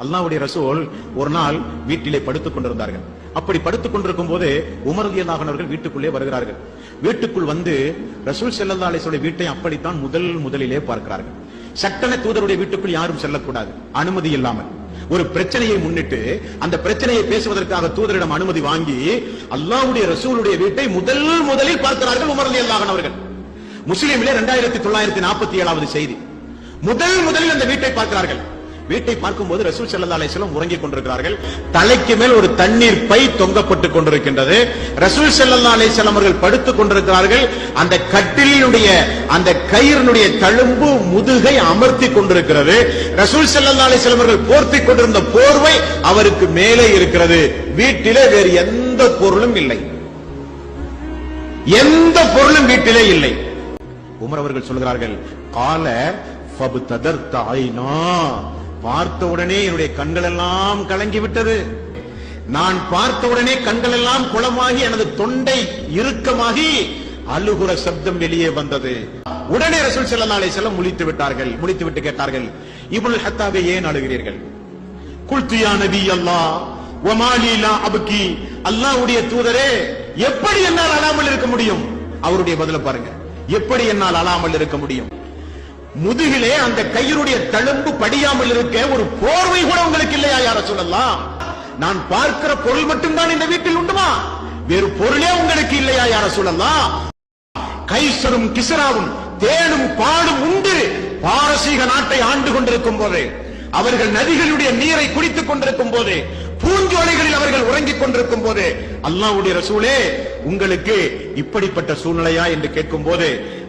அல்லாஹ்வுடைய ரசூல் ஒரு நாள் வீட்டிலே படுத்துக் கொண்டிருந்தார்கள். அப்படி படுத்துக் கொண்டிருக்கும் போது உமர் ரலியல்லாஹு அன்ஹு அவர்கள் வீட்டுக்குள்ளே வருகிறார்கள். வீட்டுக்குள் வந்து ரசூல் ஸல்லல்லாஹு அலைஹி வஸல்லம் வீட்டை அப்படித்தான் முதலிலே பார்க்கிறார்கள். சட்டன தூதருடைய வீட்டுக்குள் யாரும் செல்லக்கூடாது, அனுமதி இல்லாமல். ஒரு பிரச்சனையை முன்னிட்டு அந்த பிரச்சனையை பேசுவதற்காக தூதரிடம் அனுமதி வாங்கி அல்லாஹ்வுடைய ரசூலுடைய வீட்டை முதலில் பார்க்கிறார்கள் உமர் ரலியல்லாஹு அன்ஹு அவர்கள். முஸ்லிமிலே 2947வது செய்தி. முதலில் அந்த வீட்டை பார்க்கிறார்கள். வீட்டை பார்க்கும் போது ரசூல் ஸல்லல்லாஹு அலைஹி வஸல்லம் உறங்கிக் கொண்டிருக்கிறார்கள். தலைக்கு மேல் ஒரு தண்ணீர் பை தொங்கப்பட்டுக் கொண்டிருக்கின்றது. ரசூல் ஸல்லல்லாஹு அலைஹி வஸல்லம் அவர்கள் படுத்துக் கொண்டிருக்கிறார்கள். அந்த கட்டிலினுடைய அந்த கயிறினுடைய தழும்பு முதுகை அமர்த்தி கொண்டிருக்கிறது. ரசூல் ஸல்லல்லாஹு அலைஹி வஸல்லம் அவர்கள் போர்த்திக் கொண்டிருந்த போர்வை அவருக்கு மேலே இருக்கிறது. வீட்டிலே வேறு எந்த பொருளும் இல்லை, எந்த பொருளும் வீட்டிலே இல்லை. உமர் அவர்கள் சொல்கிறார்கள், கால ஃபப்ததர்த ஐனா, பார்த்த உடனே என்னுடைய கண்கள் எல்லாம் கலங்கி விட்டது. நான் பார்த்த உடனே கண்கள் எல்லாம் குளமாகி எனது தொண்டை இறுக்கமாகி அழுகுற சப்தம் வெளியே வந்தது. உடனே ரசூல் ஸல்லல்லாஹு அலைஹி வஸல்லம் முழித்துவிட்டு கேட்டார்கள், இப்னுல் ஹத்தாபே ஏன் அழுகிறீர்கள்? குல்து யா நபி அல்லாஹ் வமா லீ லா அப்கி, அல்லாஹ்வுடைய தூதரே எப்படி என்னால் அழாமல் இருக்க முடியும்? அவருடைய பதில பாருங்க, எப்படி என்னால் அழாமல் இருக்க முடியும்? முதுகிலே அந்த கயிறுடைய தழும்பு படியாமல் இருக்க ஒரு போர்வை கூட உங்களுக்கு இல்லையா யா ரசூலல்லாஹ்? நான் பார்க்கிற பொருள் மட்டும்தான் இந்த வீட்டில் உண்டுமா? வேறு பொருளே உங்களுக்கு இல்லையா யா ரசூலல்லாஹ்? கைசரும் கிஸ்ராவும் தேனும் பாலும் உண்டு பாரசீக நாட்டை ஆண்டு கொண்டிருக்கும் போது, அவர்கள் நதிகளுடைய நீரை குடித்துக் கொண்டிருக்கும் போது, பூஞ்சோலைகளில் அவர்கள் உறங்கிக் கொண்டிருக்கும் போது, அல்லாஹ்வுடைய ரசூலே உங்களுக்கு இப்படிப்பட்ட சூழ்நிலையா என்று கேட்கும் போது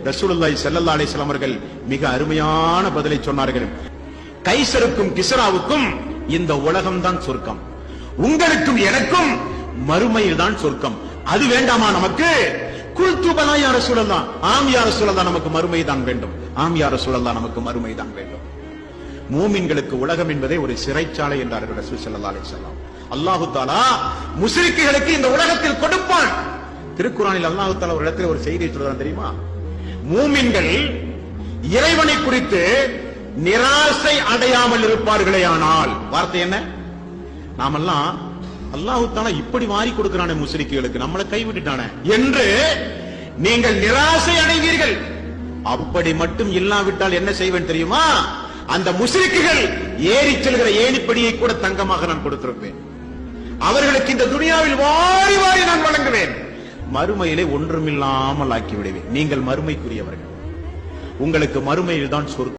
ரசூலுல்லாஹி ஸல்லல்லாஹு அலைஹி வஸல்லம் அவர்கள் மிக அருமையான பதிலை சொன்னார்கள். கைசருக்கும் கிஸ்ராவுக்கும் இந்த உலகம் தான் சொர்க்கம், உங்களுக்கும் எனக்கும் மறுமையில் தான் சொர்க்கம். அது வேண்டாமா நமக்கு? குல்து பலா யா ரசூலல்லாஹ், ஆம் யா ரசூலல்லாஹ், நமக்கு மறுமை தான் வேண்டும். ஆம் யா ரசூலல்லாஹ், நமக்கு மறுமை தான் வேண்டும். மூமின்களுக்கு உலகம் என்பதே ஒரு சிறைச்சாலை என்றார்கள் ரசூல் ஸல்லல்லாஹு அலைஹி வஸல்லம். அல்லாஹ் தஆலா முஸ்லிக்குகளுக்கு இந்த உலகத்தில் கொடுப்பான். திருக்குர்ஆனில் அல்லாஹ் தஆலா ஒரு இடத்துல ஒரு செய்தியை சொல்றான் தெரியுமா? மூமின்கள் இறைவனை குறித்து நிராசை அடையாமல் இருப்பார்களே ஆனால், வார்த்தை என்ன? நாமெல்லாம் அல்லாஹ் தஆலா இப்படி வாரி கொடுக்கிறானே முஸ்லிக்குகளுக்கு, நம்மளை கைவிட்டுட்டானே என்று நீங்கள் நிராசை அடைவீர்கள். அப்படி மட்டும் இல்லாவிட்டால் என்ன செய்வேன் தெரியுமா? அந்த முஸ்லிக்குகள் ஏறி செல்கிற ஏணிப்படியை கூட தங்கமாக நான் கொடுத்திருப்பேன். அவர்களுக்கு இந்த துனியாவில் வாரி வாரி நான் வழங்குவேன். மறுமையிலே ஒன்றுமில்லாமல் ஆக்கி விடுவேன். நீங்கள் மறுமைக்குரியவர்கள், உங்களுக்கு மறுமையில் தான் சொர்க்கம்.